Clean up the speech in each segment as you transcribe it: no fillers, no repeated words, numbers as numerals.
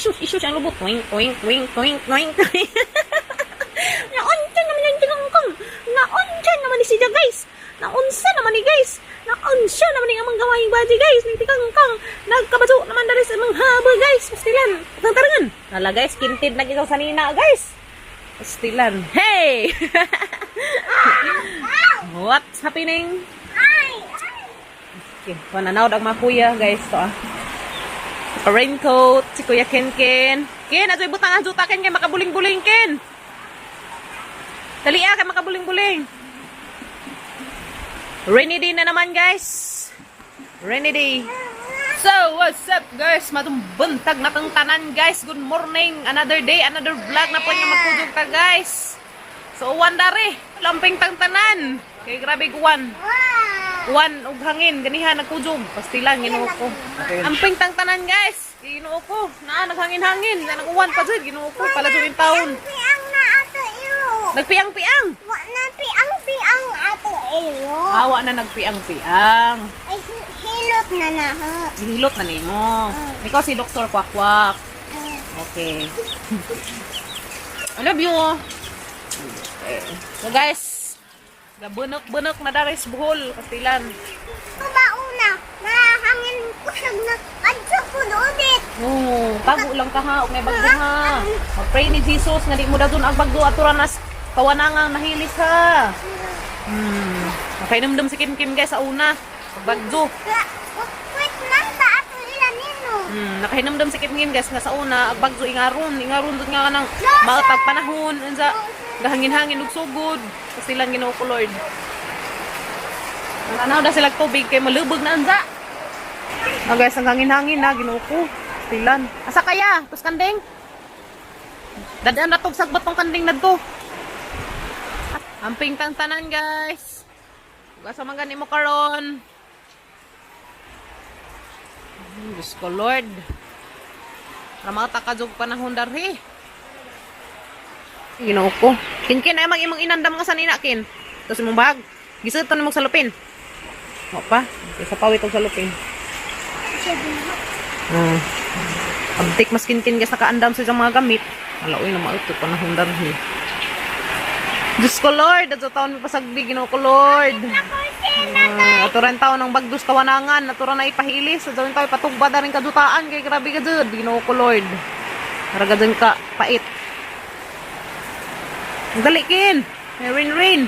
isus ang lubot. Twing, twing, twing, twing, twing, twing. Naunsa naman yung tingangkang. Naunsa naman ni siya, guys. Naunsa naman ni guys. Naunsa naman ni amang gawaing baji, guys. Ni tingangkang. Nagkabaso naman dari sa mga haba, guys. Pastilan. Tarangan. Nala, guys. Kintid na gisang sanina, guys. Pastilan. Hey! What's happening? Okay, pananaw ang mga kuya, guys. To, raincoat, si Kuya Ken. Ken, ato ibutang ang juta, Ken, kay makabuling-buling, Ken. Dali kay makabuling-buling. Rainy day na naman, guys. Rainy day. So, what's up, guys? Matumbantag na tang tanan, guys. Good morning. Another day, another vlog na po yung magkudog ka, guys. So, wandari. Lamping tang tanan. Kay grabe guwan. Kuwan og hangin ganihan nagkujog pastilan Ginoo ko. Amping tang tanan, guys. Ginoo ko. Naghangin-hangin, naguwan pa jud Ginoo ko pala jud taon. Piang na ato iyo. Nagpiang-piang. Wa na piang ato iyo. Awa na nagpiang-piang. Ay hilot na na ha. Hilot na nimo. Ikaw si Dr. Kwakwak. Okay. I love you. Okay. So, guys, bunok-bunok na daris buhol pastilan. Kubauna na hangin kusag na adto pud udit. Oh, tago lang ka ha, og may bagyo ha. Mag-pray ni Jesus nga di mo dadun ang bagyo at ranas kawanangang nahilis ha. Nakainomdom si Kim guys sa una. Pag bagyo. Wait lang ta ato ilan nino. Nakainomdom si Kim guys nga sa una, ang bagyo ingaron dud nga kanang maatag panahon unsa gahangin-hangin ug sugod. Pastilan Ginoo ko, Lord. Nanaw da sila tubig kay malubog na ansa. Guys, ang hangin-hangin na Ginoo ko. Pastilan. Asa kaya? Tus kanding. Dadaan na tog sagbat tong kanding nadto. Amping tang tanan, guys. Asa man gani mo karon? Diyos ko, Lord. Ramata ka jug panahon darhi. Ginoo ko. Kin ay imong inandam nga sanina, Kin. Tapos imong bag. Gisutan mo sa lupin. O pa. Sa pawit og sa lupin. Abdik mas kin guys nakaandam sa mga gamit. Alaoy na mauto pa na hundar ni. Diyos ko, Lord. Ato taon mi pasagdi Ginoo ko, Lord. Aturan taon ng bagdus kawanangan. Aturan na ipahilis. Aturan taon patugba na rin kadutaan. Kay grabe ka dyan. Ginoo ko, Lord. Haragadan ka. Pait. Dali, Kin. May rain.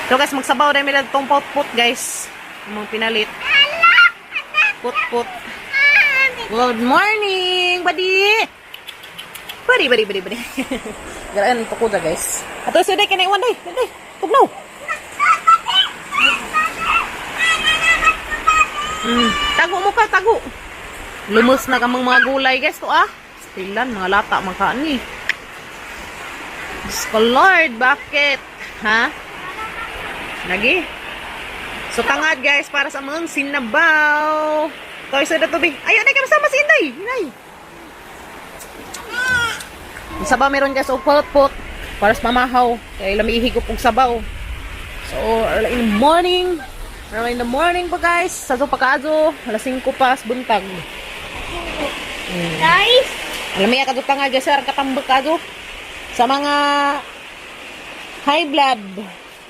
So, guys, magsabaw rin nila itong pot-pot, guys. Yung mga pinalit. Pot-pot. Good morning, buddy. Buddy. Garaan po ko na, guys. Ato, suday, kinaiwan, day. Tugnaw. Tago mo ka, tago. Lumos na kamang mga gulay, guys. To, Stilan, mga lata, mga ni. Diyos ko, Lord, bakit? Ha? Lagi? So, tangad, guys, para sa mga sinabaw. Toy, so, tubi. Ayun, ay, kasama si Inday. Sabaw meron, guys, o pot-pot. Para sa mamahaw. Kaya lamihi ko pong sabaw. So, early in the morning pa, guys. Sa so, pagkaado, alas 5 pa, buntag. Guys, Alam ka, tangad, guys, sir, katambak kaado. Sa mga high blood,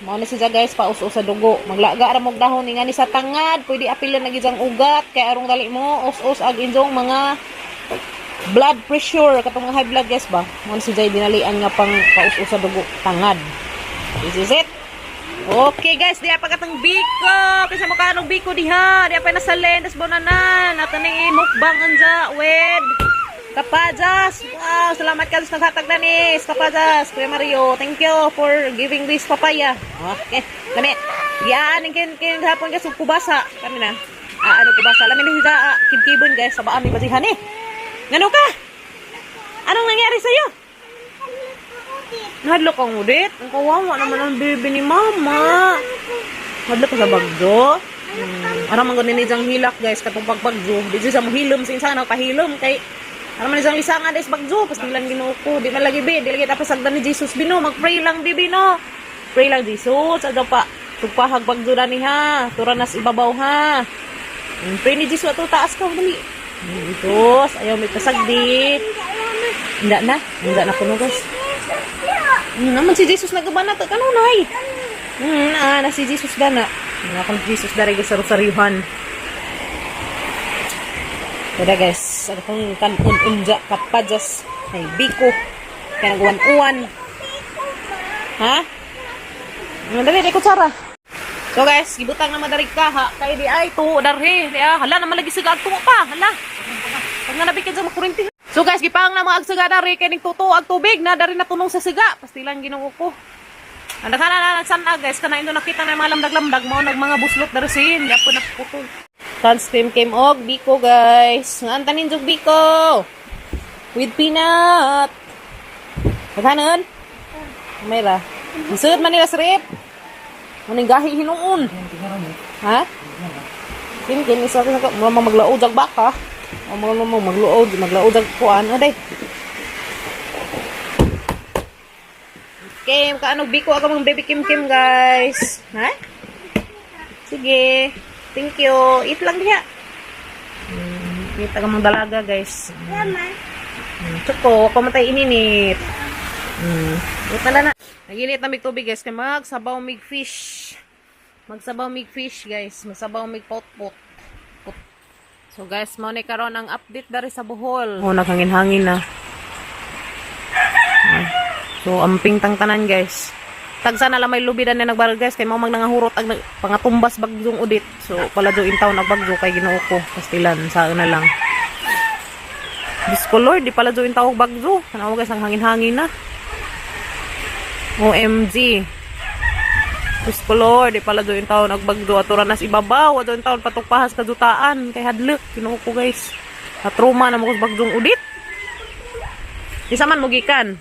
mao na siya, guys, paus-us sa dugo. Maglaga ra mog dahon nga ni sa tangad, pwede apilan na gizang ugat kay arong dali mo us-us ag injong mga blood pressure katong mga high blood, guys ba. Mao na siya dinalian nga pang paus-us sa dugo tangad. This is it. Okay, guys, diya pagkatang biko. Kasi mukha ng biko diha. Diya pa nasalen tas bonanan. Ato ning mukbang anja wed. Kapajas! Wow! Salamat ka sa naghatag na ni Kapajas! Kuya Mario, thank you for giving this papaya. Okay. Kani, yan, kin hapon ka sa kubasa. Kani na. Ano kubasa? Lamin na higa, kibkibon, guys. Sabaan ni basihan eh. Ngano ka? Anong nangyari sa'yo? Nahadlok kang udit? Ang kawawa naman ang baby ni mama. Nahadlok ka sa bagdo? Aram ang ganin nijang hilak, guys. Katong pagbagdo. Di sa mo hilom. Sinsa na pahilom kay ano man isang lisangan des bagjo pas nilang Ginoo ko di man lagi be di lagi tapos sagdan ni Jesus bino mag-pray lang bibi no pray lang Jesus ada pa tugpahag bagjo na ni ha tura nas ibabaw ha pray ni Jesus ato taas ka dali Ito, ayaw may pasagdit. Hindi na kuno guys. Naman si Jesus nagabana ta kanunay. Na si Jesus dana. Na kon Jesus dari sa rosaryuhan. Kada guys, ada kong kanun unja kapajas ay biko. Kaya nagwan-uwan. Ha? Dali ko tsara. So guys, gibutang na madarig ka ha. Kaya di ay tuwo darhe. Hala naman lagi sigag tuwo pa. Hala. Pag nanabik ka dyan makurinti. So guys, gipang na mga agsaga dari. Kaya ning tuto ag tubig na dari natunong sa siga. Pastilang ginoo ko. Anda ka na nagsana guys. Kana ito nakita na mga lamdag-lamdag. Mao nag mga buslot dari sin. Di ako nakaputol. Sunscreen came og biko guys. Nga antanin jog biko. With peanut. Paghanon? Mayra. Isud man nila srip. Maning gahi hinuon. Ha? Kin isa ka mo maglaod jag baka. Mo maglaod jag kuan aday. Okay, kaano biko ako mong baby Kim guys. Ha? Sige. Thank you. Eat lang diha. Kita ka mong dalaga guys. Tsoko, pamatay ininit. Ito na. Naginit na mig tubig guys. Kaya magsabaw mig fish. Magsabaw mig fish guys. Magsabaw mig pot-pot. So guys, mo ni karon ang update dari sa Bohol. Oh, naghangin-hangin na. So, amping tangtanan guys. Tagsa na lang may lubidan na nagbaral guys. Kaya mo magnangahurot ang pangatumbas bagyong udit. So, pala do intaw nagbagyo kay Ginoo ko. Pastilan, saan na lang. Discolor, di pala do intaw bagyo. Kanawa guys, ang hangin-hangin na. OMG. Discolor, di pala do intaw nagbagyo. Aturan nas ibabaw. Do intaw patukpahas kadutaan. Kay hadlek, Ginoo ko guys. Natruma na mo bagyong udit. Isa man mugikan.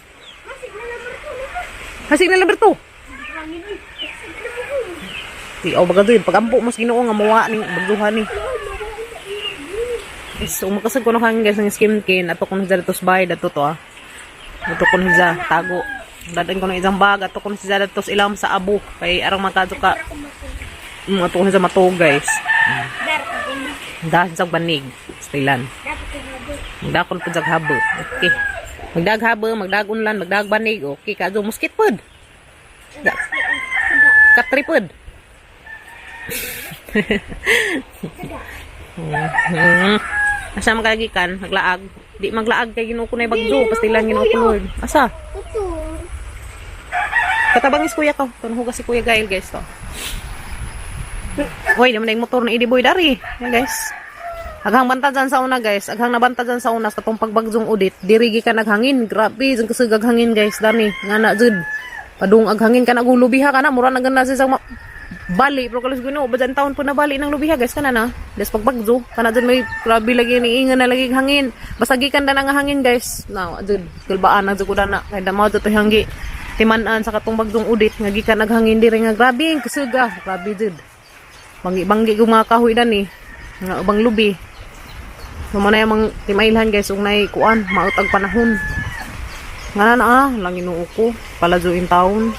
Hasig na Lamberto. Di aw baga doon pagampo mo sa Ginoo nga mawa ning bagduhan ni. So makasag ko no hangin guys ng skim kin ato kun sa datos bayad ato to ah. Ato kun sa tago. Dadan ko ng isang bag ato kun sa datos ilam sa abo kay arang makadto ka. Ato kun sa matog guys. Dahan sa banig, stilan. Magdakon pud sa habo. Okay. Magdaghabo, magdagunlan, magdagbanig. Okay, kadto muskit pud. Katri pud. Asa magagikan, maglaag. Di maglaag kay Ginoo ko na bagyo, pastilan Ginoo ko Lord. Asa? Katabangis kuya ko. Tunhugas si Kuya Gail guys to. Oy, naman yung motor na idiboy dari. Yan guys. Aghang banta dyan sa una guys. Aghang nabanta dyan sa una sa katong pagbagyong udit. Dirigi ka naghangin. Grabe, dyan kasi gaghangin guys. Dani, nga na dyan. Padung aghangin ka nagulubiha ka na. Mura na ganda sa isang bali. Pero kalis Ginoo, ba dyan taon po na bali ng lubiha guys. Kana na. Des pagbagyo. Kana dyan may grabe lagi niingan na lagi hangin. Basta gikan na nga hangin guys. Na, dyan. Kalbaan na dyan ko na. Kaya damaw dyan to hanggi. Timanan sa katong bagyong udit. Nga gikan naghangin diri nga. Grabe, kasuga. Grabe dyan. Banggi kong mga kahoy na ni. Nga ubang lubi. Mamana yung mga timailhan guys, kung na'y kuan, mautag panahon. Nga na lang Ginoo ko. Paladyoin taon.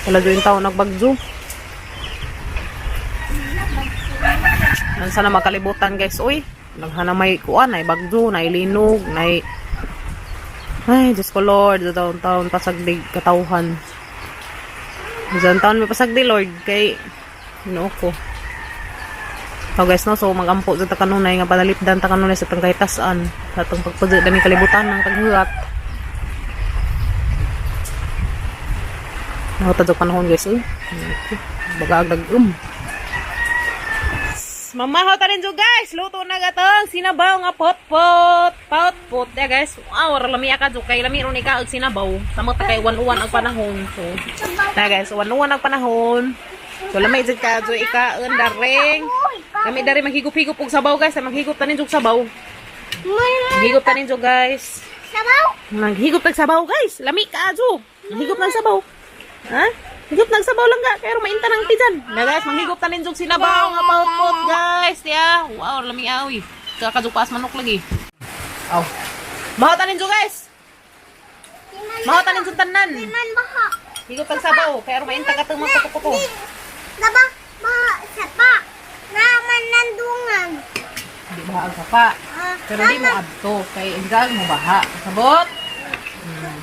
Paladyoin taon nagbagyo. Sana makalibutan guys, uy. Naghana may kuan, na'y bagyo, na'y linog, na'y... Ay, Diyos ko Lord, sa taon-taon pasagdig katauhan. Sa taon may pasagdig Lord, kay Ginoo ko. So guys no, so magampo sa kanunay nga panalipdan ta kanunay sa tangkaytasan sa tong pagpudyo dami kalibutan ng taghurat. Nakatadok panahon guys eh. Bagag dagum. Mamahaw ta rin jo guys, luto na gatong sinabaw nga pot-pot ya guys. Wow, lami ka jo kay lami ron ikaw og sinabaw. Samot ta kay 1-1 ang panahon. So na guys, 1-1 ang panahon. So lamay jud ka jo ikaon daring. Kami dari maghigop-higop og sabaw guys, maghigop tanin jog sabaw. Maghigop tanin jog guys. Sabaw? Maghigop tag sabaw guys. Lami ka jo. Maghigop ng sabaw. Ha? Higop ng sabaw lang ga, pero mainta nang tijan. Na guys, maghigop tanin jog sinabaw nga paut-pot guys, ya. Wow, lami awi. Kakajog pas manok lagi. Aw. Mahaw tanin jog guys. Mahaw tanin jog tanan. Man baha. Higop tag sabaw, pero mainta ka tong mga kuko. Daba, baha, sapa. Naman nandungan. Di baha ka pa. Pero di mo adto kay indag mo baha. Sabot?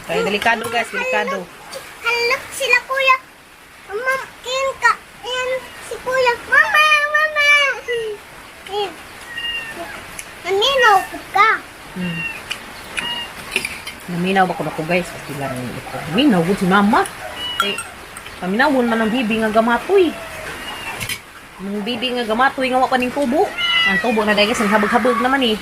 Kaya delikado guys, delikado. Halak sila kuya. Mama, kin ka. Ayan, si kuya. Mama, mama. Ayan. Naminaw ko ka. Naminaw ba ko na ko guys? Kasi lang ito. Naminaw ko si mama. Eh, paminawon man ang bibi nga gamatoy. Ang bibi nga gamatoy nga wapaning tubo. Ang tubo na dahil ang habag-habag naman eh.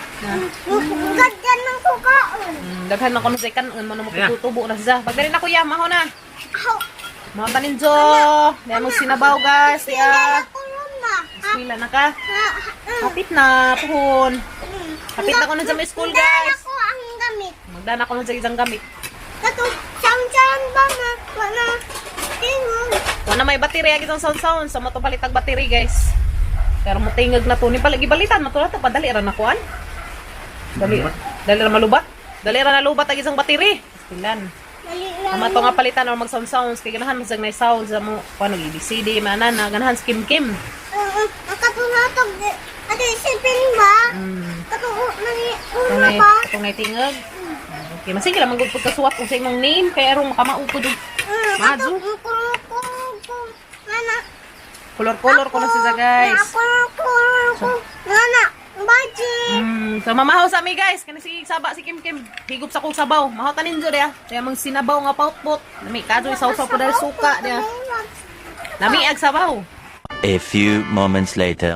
Ganyan ng kukaon. Daghan na ko na sa ikan. Ano mo tutubo na siya. Pagdali na kuya, maho na. Aw. Mga paninjo. Dahil mo sinabaw guys. Kaya, eskwila na ka. Kapit na, puhon. Kapit na ko na sa may school guys. Ako ang gamit. Magdana ko na sa isang gamit. Kato, saan ba na? Wala. Tingog. Wala may battery agi itong sound sa mato palitag battery guys. Pero mo tingog na to ni palagi balitan mato na to padali ra na kuan. Dali ra malubat. Dali ra nalubat agi isang battery. Ilan. Ama to nga palitan or mag sounds kay ganahan masag na sound sa mo kuan ABCD manan na ganahan skim. Nakapunatog. Ate, isipin ba? Kato, una pa. Itong na tingog. Okay, masige lang magud pagkasuwat kung sa imong name pero makamaupod og Madzu. Nana. Color ko na siya guys. Nana, baji. So mamahaw sa mi guys, kani si Saba si Kim. Higop sa kong sabaw. Mahaw tanin jo dia. Kaya mang sinabaw nga pautpot. Lami kadto isaw-saw po dahil suka dia. Lami ag sabaw. A few moments later.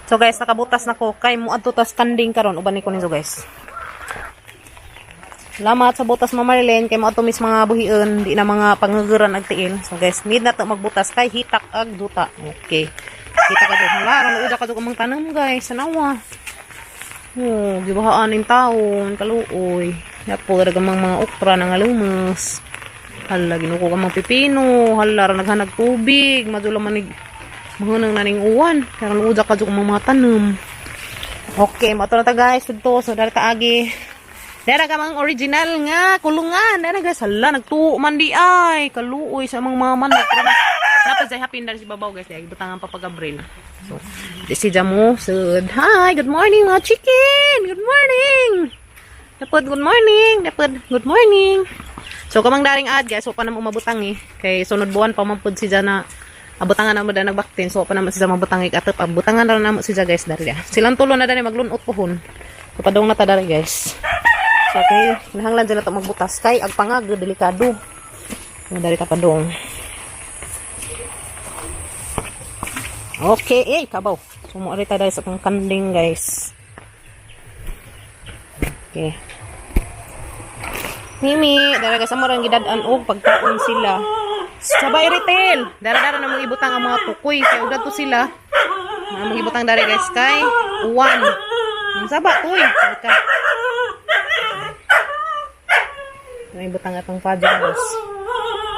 So guys, nakabutas na ko kay mo adto tas kanding karon uban ni ko ninyo guys. Salamat sa butas Mama Marilyn kay mo ato mis mga buhion, di na mga panguguran ag tiil. So guys, need na to magbutas kay hitak ag duta. Okay. Kita ka dito. Hala, ano uda ka dito kumang tanam guys. Sanawa. Oh, gibahaan ng taon, kaluoy. Yapo dagang mga okra nang alumas. Hala, ginuko ka mga pipino. Hala, naghanag tubig. Madula manig mahunang naning uwan. Kaya ano uda ka dito kumang mga tanam. Okay, mato na ta guys. Dito, so dari ka agi. Dara ka mang original nga kulungan. Dara guys, hala nagtuo man di ay kaluoy sa mga manok. Napasay hapin dari si babaw guys, ay butangan pa pagabril. So, si Jamo sud. Hi, good morning mga chicken. Good morning. Dapat good morning. Dapat good morning. So kamang daring ad guys, so pa na umabutang eh. Kay sunod buwan pa man pud si Jana. Abutangan na mo da nagbaktin. So pa naman si Jana mabutang ikatep. Abutangan na mo si Jana guys dari dia. Silang tulo na dani maglunot pohon. Kapadong na ta dari guys. So, okay, nahanglan dyan na ito magbutas. Kay, agpangag, delikado. Dari ka pa doon. Okay, kabaw. Sumuari tayo dahil sa itong kanding, guys. Okay. Mimi, dara ka sa marang gidadaan og pagkaon sila. Sabay retail. Dara-dara na mga ibutang ang mga tukoy. Kaya ugad to sila. Mga ibutang dari, guys. Kay, uwan. Ang saba, tuy. May butang atong fudge guys.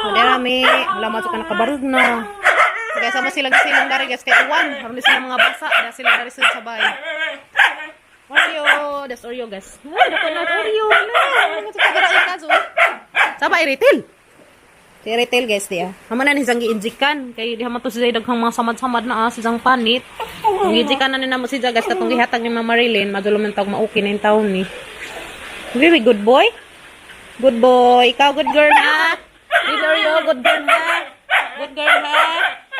Hindi rami. Wala masuk ka nakabarug na. Kaya sama silang dari guys. Kaya uwan. Harulis sila mga basa. Dahil sila dari sila sabay. Oreo. That's Oreo guys. Dapat na Oreo. Sabay retail. Si retail guys dia. Naman na nisang giinjikan. Kaya di haman to siya daghang mga samad-samad na sisang panit. Ang giinjikan na nina mo siya guys. Katong gihatag ni Mama Marilyn. Madulo man tawag mauki na yung taon ni. Very good boy. Good boy. Ikaw, good girl, ha? Good Oreo, good girl, ha? Good girl, ha?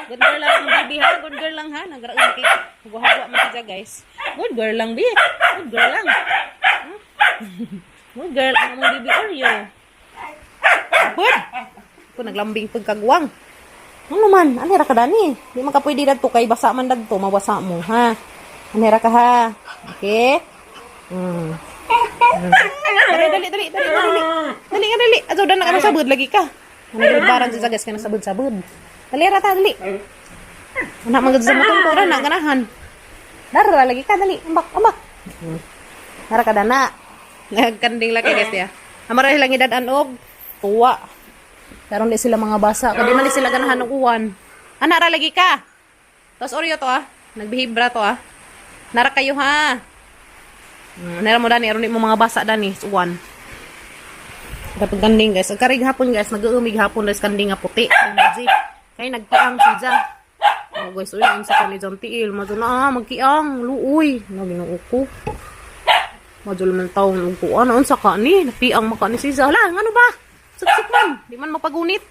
Good girl lang, baby, ha? Good girl lang, ha? Nagraon kay hagwa-hagwa mo siya, guys. Good girl lang, baby. Good girl lang. Good girl, ang mong baby Oreo. Good. Ito, naglambing pagkagwang. Ano man? Anira ka, Dani? Di man ka pwede dagto kay basa man dagto, mabasa mo, ha? Anira ka, ha? Okay? Dali. Aso dan nak sabud lagi ka. Ano barang sa gas kana sabud. Dali ra ta dali. Anak magud sa motong tura na ganahan. Dara lagi ka dali. Ambak. Dara ka dana. Nagkanding laki guys ya. Amara lang idadan og tuwa. Karon di sila mga basa, kadi man sila ganahan og uwan. Anak ra lagi ka. Tos Oreo to Nagbihibra to Nara kayo ha. Nera mo dani aron di mo mga basa dani uwan. Dapat kanding guys. Karig hapon guys, nag-uumig hapon guys kanding nga puti. Kay nagpaang siya. guys, uy, ang sa kani jang tiil, madyo na magkiang luoy, na ginuuko. Madyo man taon upuan, ang sa kani, napiang makani si Zala. Ano ba? Suksik man, di man mapagunit.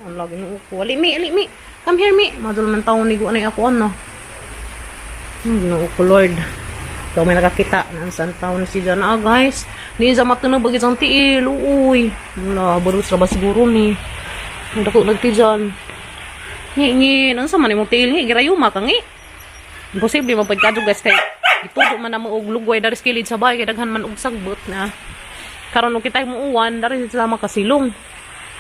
Ang lagi ginuuko. Ali mi. Come here mi. Madyo man taon ni guanay ako ano. Ginuuko Lord. Ikaw may nakakita na ang saan taon si Zala guys. Di sa matunog bagay jang tiil, uy. Wala, barus ra ba siguro ni. Ang dako nagtijan. Ngin, ang sama ni mo tiil ngi, girayuma ka ngi. Imposible mapagkadto guys kay itudo man na mo og lugway dari sa kilid sa bahay kay daghan man og sagbot na. Karon og kitay mo uwan dari sila makasilong.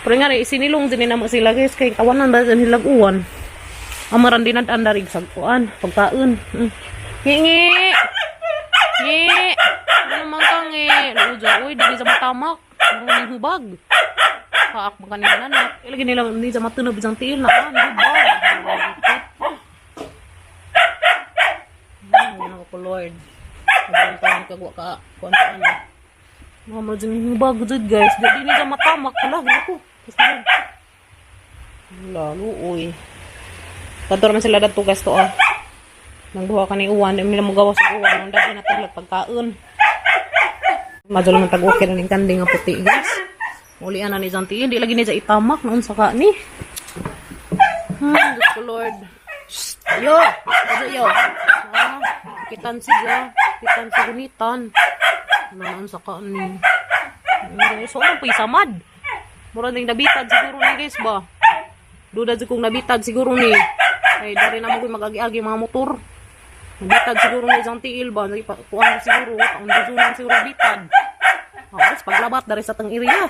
Pero nga isinilong din na mo sila guys kay kawanan ba sa nilag uwan. Amaran din ang dari sagkuan, pagkaon. Ngi. Ano man ka ngi? Uy, di sa matamak. Ang hubag. Paak mo kanina na. Ilagay nila hindi sa matunog isang tiil na. Hubag. Ano ko Lord. Ang parang kagwa ka. Kuan ka ano. Mama dyan hubag dyan guys. Di ni sa matamak. Wala, ko. Wala, luoy. Kanto naman sila dato guys to ah. Nang duha ka ni uwan. Di nila mo gawa sa uwan. Nang dati nataglag pagkaon. Madyo naman tag-okay na ng kanding nga puti guys. Ulian na ni Zanti. Hindi lagi ni sa itamak. Noon sa ka ni. Diyos ko Lord. Yo! Yo! Kitan siya. Kitan sa gunitan. Noon sa ka ni. So, ano po isamad? Mura nang nabitad siguro ni guys ba? Duda si kong nabitad siguro ni. Ay, dari na mo mag-agi-agi mga motor. Nabitad siguro ni isang tiil ba? Kuhaan siguro. Ang duzunan siguro bitad. Tapos paglabat dari sa tang iriya.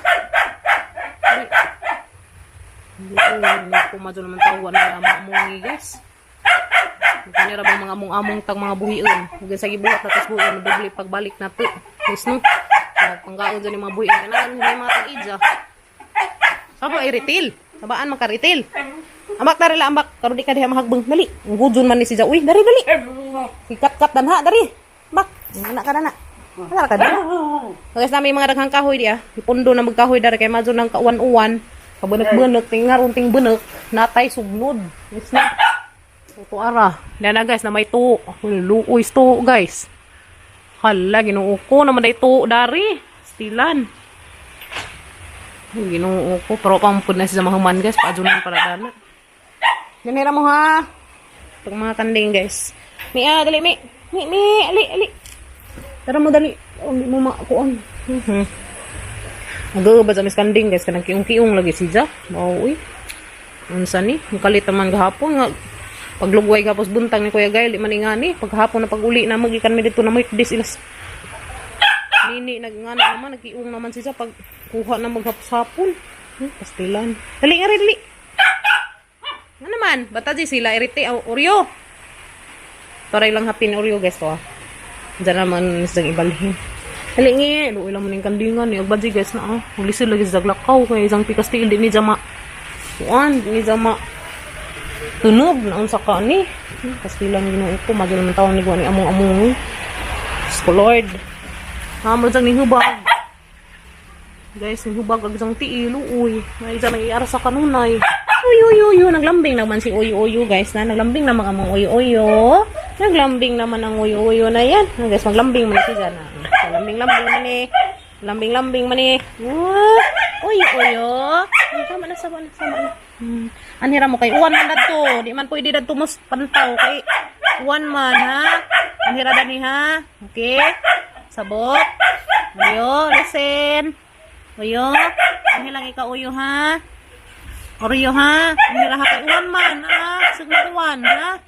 Hindi ko madyo naman tawan na among guys. Kanira bang mga among tag mga buhion. Huwag sa gibuhat na tas buhion. Madubli pagbalik na to. Yes no? Panggaon dyan yung mga buhion. Kailangan hindi mga tag-idja. Saba iritil. Sabaan makaritil. Ambak dari la ambak. Karon di ka diha mahagbeng. Dali. Ang hudyon man ni si Uy, dari. Ikat-kat dan ha. Dari. Bak. Anak ka na. Wala ka dali. Guys namin mga daghang kahoy diya. Ipundo na magkahoy dari kay madyo ng kauwan-uwan. Kabunak-bunak. Tingar unting bunak. Natay sugnod. Yes na. Ito ara. Yan na guys na may tuo. Luoy tuo guys. Hala, ginuo ko naman na ito dari. Stilan. Ginuo ko. Pero pampun na siya mahuman guys. Paadunan para dana. Ganira mo ha. Pag mga kanding guys. Mi dali mi. Ali. Tara mo dali. Hindi mo makuan. Nagagabad sa mis kanding guys. Kanang kiung-kiung lagi siya. Uy. Unsa ni? Mukalit naman gahapon nga. Paglugway kapos buntang ni Kuya Gail, di maningani. Paghapon na pag-uli na magikan mi dito na may dis ilas. Nini, nagngana naman, nagkiung naman siya pag kuha na maghapos-hapon. Pastilan. Dali nga rin, dali. Ano naman? Bata di sila, irite, Oreo. Para ilang hapin Oreo, guys, to ah. Diyan naman isang ibalhin. Dali nga, luoy lang mo ng kandingan. Agbadji, guys, na ah. Maglisil lagi sa glakaw. Kaya isang pikas tigil, di ni Jama. Kuan, di ni Jama. Tunog na ang saka ni. Pastilan ginoon ko. Madyo naman taon ni Guani among-among. Diyos ko Lord. Hamad sang ni hubag. Guys, ni hubag ag sang tiil. Uy. May isa nang iara sa kanunay. Uy. Naglambing naman si Uy guys. Naglambing naman among Uy. Naglambing naman ang Uy na yan. Guys, maglambing man si Jana. Lambing-lambing man eh. Lambing-lambing man eh. Uy. Sama na. Anhira mo kay uwan man dadto. Di man pwede dadto mas pantaw kay uwan man ha. Anhira dani ha. Okay? Sabot. Uyo, listen. Uyo. Anhilang ikaw uyo ha. Oreo ha. Anhira ha kay uwan man ha. Sugod uwan ha.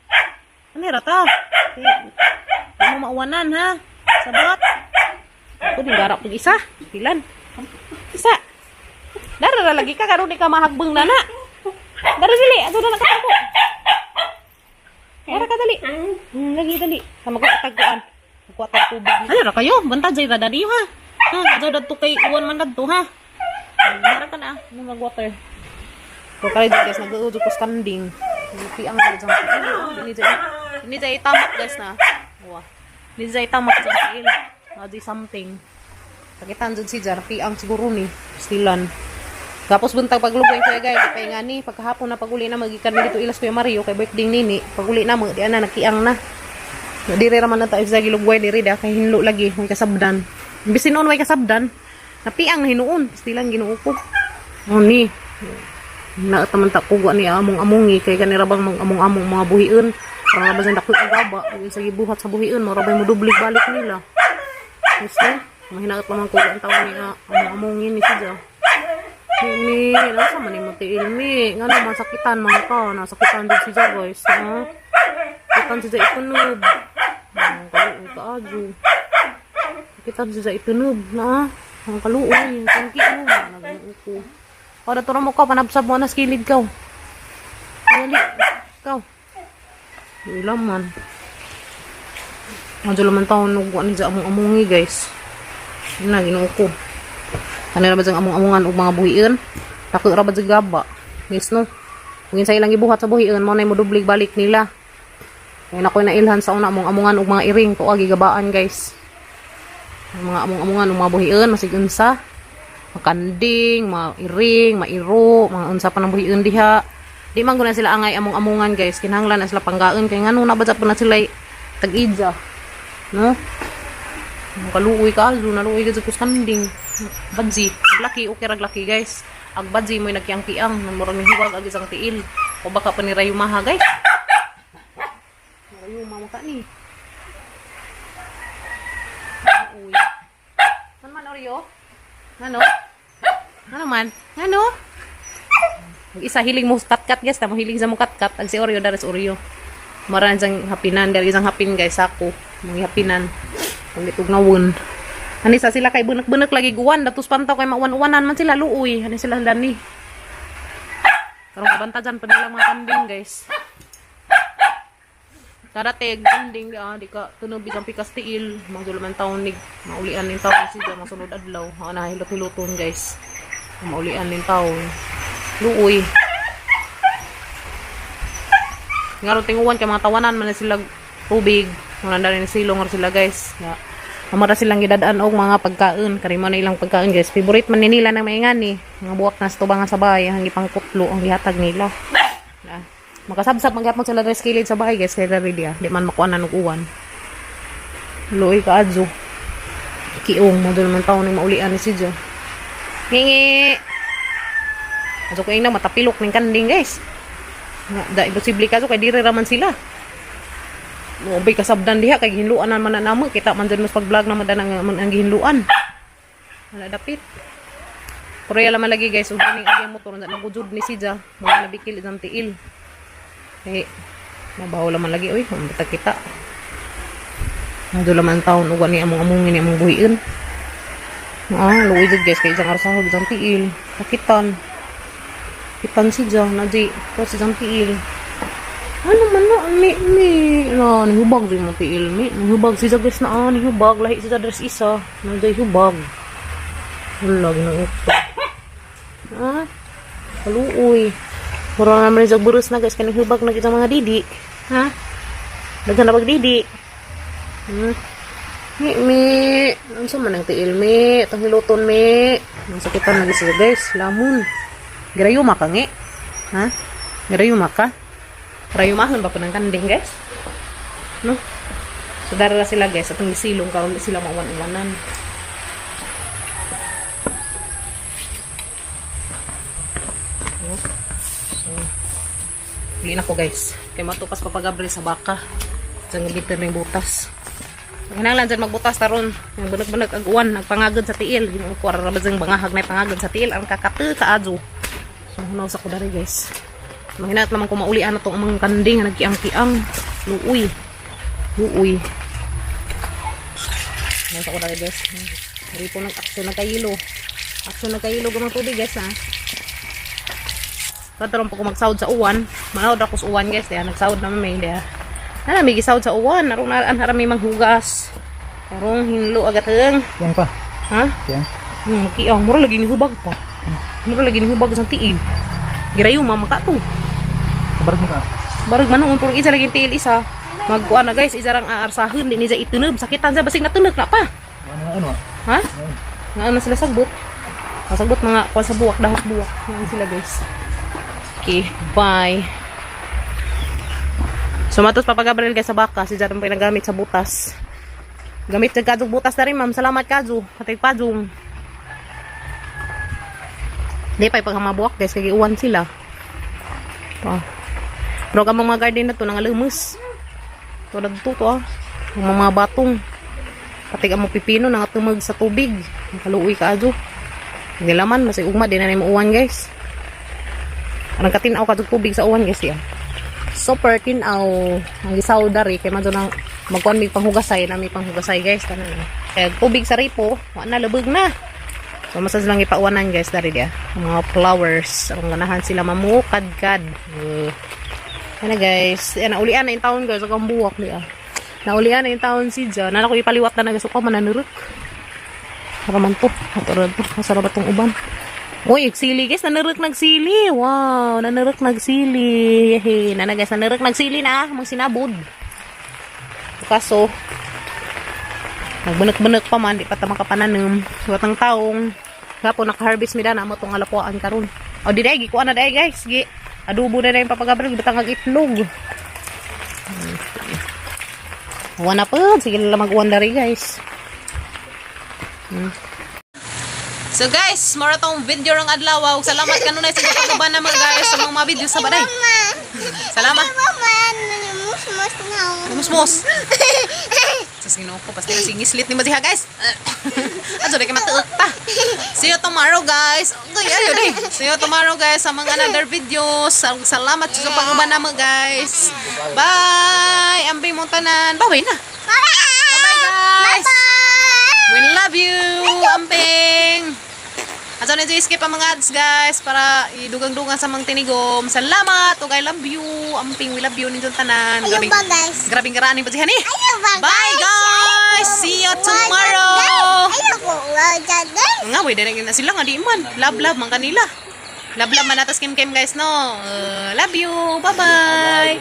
Anhira ta. Di mo mauwanan ha. Sabot. Ako din garap pag isa. Pilan. Isa. Dara lagi ka karon di ka mahagbeng na na. Dari dali, ato na nakatapo. Era ka dali. Lagi dali. Sama ko tagkuan. Kuwatag tubig. Ano ra kayo? Banta jay ra dali ha. Ha, ato dadto kay uwan man dadto ha. Era ka na, no mag-water. Ko kay guys nag-uudog ko standing. Di ang jang. Ini jay tamak guys na. Wa. Ni jay tamak sa il. Adi something. Pakitan jud si Jar, ang siguro ni stilan. Tapos buntag paglugay ko guys, kay nga ni pagkahapon na paguli na magikan mi dito ilas Kuya Mario kay birthday nini. Paguli na mo di ana nakiang na. Diri ra man na ta sa gilugway diri da kay hinlo lagi may kasabdan. Bisin noon may kasabdan, napiang na hinuon, stilang Ginoo ko. Oh ni. Na taman ta kuga ni among-amongi kay kanira bang among-among mga buhion. Para ba sa dako agaba, sa gibuhat sa buhion, mara bay mo dublig balik nila. Gusto? Mahinaot naman ko ang tawag ni among-amongin ni siya. Mi, nasa man mo ti Ilmi. Nga naman sakitan mga ka. Nasakitan din siya guys. Ha? Sakitan siya itunob. Ang kaluoy ka adyo. Sakitan siya itunob. Na? Ang kaluoy. Tangki mo. Nag-uuko. O, datura mo ka. Panabsab mo na skilid ka. Dali. Ikaw. Ulam man. Madyo laman taon nugwa ni sa among-amongi guys. Yun na, ginuuko. Kanila ba diyang among-amongan o mga buhiin? Tako ra ba diyang gaba? Yes, no? Kung sa ilang ibuhat sa buhiin, mo na mo dublig balik nila. Kaya na ko'y nailhan sa una among-amongan o mga iring. Ito gigabaan, guys. Mga among-amongan o mga buhiin, masig unsa. Makanding, mga iring, mairo, mga unsa pa ng buhiin diha. Di man ko na sila angay among-amongan, guys. Kinahanglan na sila panggaan. Kaya nga nung nabadya po na sila tag-idja. No? Kaluoy ka, naluoy ka sa kanding. Badzi, aglaki, okay raglaki guys. Ag badzi mo'y nagkiang-kiang, namurang may hiwag ag isang tiil. O baka pa ni Rayumaha guys. Rayuma mo ka ni. Uy. Ano man Oreo? Ano? Ano man? Ano? Isa hiling mo kat-kat guys, tamo hiling sa mo kat-kat. Ag si Oreo, daras Oreo. Maran sang hapinan, dari isang hapin guys, ako. Mga hapinan. Ang litog na wun. Hani sa sila kay bunak-bunak lagi guwan. Datos pantaw kay mawan-uwanan man sila luoy. Hani sila dani. Karong kabantajan pa nila mga kambing guys. Karatig kambing di ka tunog bisang pikas tiil. Magdulaman taon nig maulian ning taon siya masunod adlaw. Na hilot-hiloton guys. Maulian ning taon. Luoy. Ngaro tinguwan kay mga tawanan man sila tubig. Wala na rin silong sila guys. Ya. Amara silang gidadaan og mga pagkaon, kari mo na ilang pagkaon guys. Favorite man nila na maingani, mga buwak na stubang sa bahay, ang ipangkutlo ang gihatag nila. Na. Makasabsab magyapon sila res kilid sa bahay guys, kay ready di man makuan og uwan. Luoy ka adjo. Kiong mo dun man taon ning maulian ni si Jo. Ngingi. Adjo kay na matapilok ning kanding guys. Da imposible ka kay dire ra man sila. Obay kasabdan diha kay gihinluan man na namo kita man dun mas pag-vlog na madan ang gihinluan. Wala dapit. Korea laman lagi guys, ug ning agyang motor na nagujud ni Sija, mo na bikil ng tiil. Eh mabaho laman lagi oy, mabata kita. Nado laman taon ug ani among-amongin ni among buhiin. Luoy jud guys kay isang arsahog isang tiil. Kakitan. Kitan Sija na di, ko isang tiil. Ano man na, nihubag rin mo ti Ilmi. Nihubag si Zagres na, nihubag. Lahi si Zagres isa. Nanday hubag. Wala, ginaupo. Kaluoy. Mura naman rin Zagres na guys, kanihubag na kita mga didi. Ha? Daghan na pag-didi. Mi. Ano sa man ang ti Ilmi? Itang hiluton, mi. Nasakitan na si Zagres. Lamun. Girayuma ka, ngi. Ha? Girayuma ka? Rayumahon ba po ng kanding guys? No? So dara sila guys atong gisilong karon sila mawan-uwanan. So huli na ko guys. Kay matukas papagabre sa baka. Sang bitter ning butas. Kinahanglan dyan magbutas taron. Yung bunag-bunag aguan nagpangagod sa tiil. Yung kuwara ra ba dyan bangahag na pangagod sa tiil ang kakatu kaadyo. So hunaw sa ko dari guys. Mahinat naman kung maulian na itong mga kanding na nagkiang-kiang. Luuy. Nasa ko na rin guys. Hindi po nag-aksyon na kayilo. Aksyon na kayilo gamang tubig guys ha. Kataroon po kung mag-sound sa uwan. Manawad ako sa uwan guys. Kaya nag-sound naman may hindi ha. May gisound sa uwan. Narong naraan harami manghugas. Narong hinlo agatang. Yan pa. Ha? Yan. Makiang. Mura lagi ni hubag pa. Mura lagi ni hubag sa tiil. Girayo mama ka to. Barag mo ka. Barag manong puro isa lagi tiil isa. Magkuan na guys, isa rang aarsahin din niya itunob. Sakitan sa basig na tunog na pa. Ano? Ha? Nga na sila sagbot. Masagot mga kuha sa buwak, dahok buwak. Yan sila guys. Okay, bye. So matos papagabril guys sa baka. Si Jatong pinagamit sa butas. Gamit sa kadzong butas na rin ma'am. Salamat kadyo. Katay padzong. Di pa ipagkamabuwak guys. Kaya iwan sila. Pero kamang mga garden na to nangalumus. Ito na to ah. Mga batong. Patig ang pipino nangatumag sa tubig. Nakaluoy ka adyo. Hindi laman, masay ugma, di na na uwan guys. Anong katinaw ka tubig sa uwan guys yan. Super tinaw. Ang isaw dari, kaya man doon magkuhan may panghugasay na may panghugasay guys. Kaya tubig sa ripo, wala na, lubog na. So masas lang ipauwanan guys dari dia. Mga flowers, ang ganahan sila mamukad-kad. Yan na guys. Yan, naulian na yung taon guys, ang buwak niya. Naulian na yung taon si Jan. Nala ko ipaliwat na guys, ako mananuruk. Haraman to. Haraman to. Masarap itong uban. Uy, sili guys. Nanuruk nagsili. Wow. Nanuruk nagsili. Yahe. Nana guys. Nanuruk nagsili na. Mang sinabod. Kaso, nagbunak-bunak pa man. Di pa tamang kapananam. Suwatang taong. Gapo, nakaharvest mi na. Amo tong alapuan karon. O, di day. Gikuha na day guys. Adobo na day papagabral. Bitang itlog. Uwan na po. Sige lang mag-uwan dari guys. So guys, mara tong video rong adlaw. Salamat kanunay sa pagkuban na mga guys sa mga video sa baday. Salamat. Musmos. Sa Ginoo ko pasti singislit ni madiha guys. Aso di ka matuot ta. See you tomorrow guys. See you tomorrow guys sa mga another videos. Salamat sa pagkuban na mga guys. Bye. Ambi mong tanan. Bye na. Bye guys. We love you, Amping! At so, skip ang mga ads, guys, para idugang-dugang sa mga tinigom. Salamat! I love you, Amping. We love you ninyo tanan. Ayaw ba, guys? Grabing garaan yung pasihan eh. Ayaw ba, guys? Bye, guys! See you tomorrow! Ayaw ko, guys. Nga, wait, na sila nga, di man. Love, man kanila. Love, man natas kim-kim, guys, no? Love you! Bye-bye!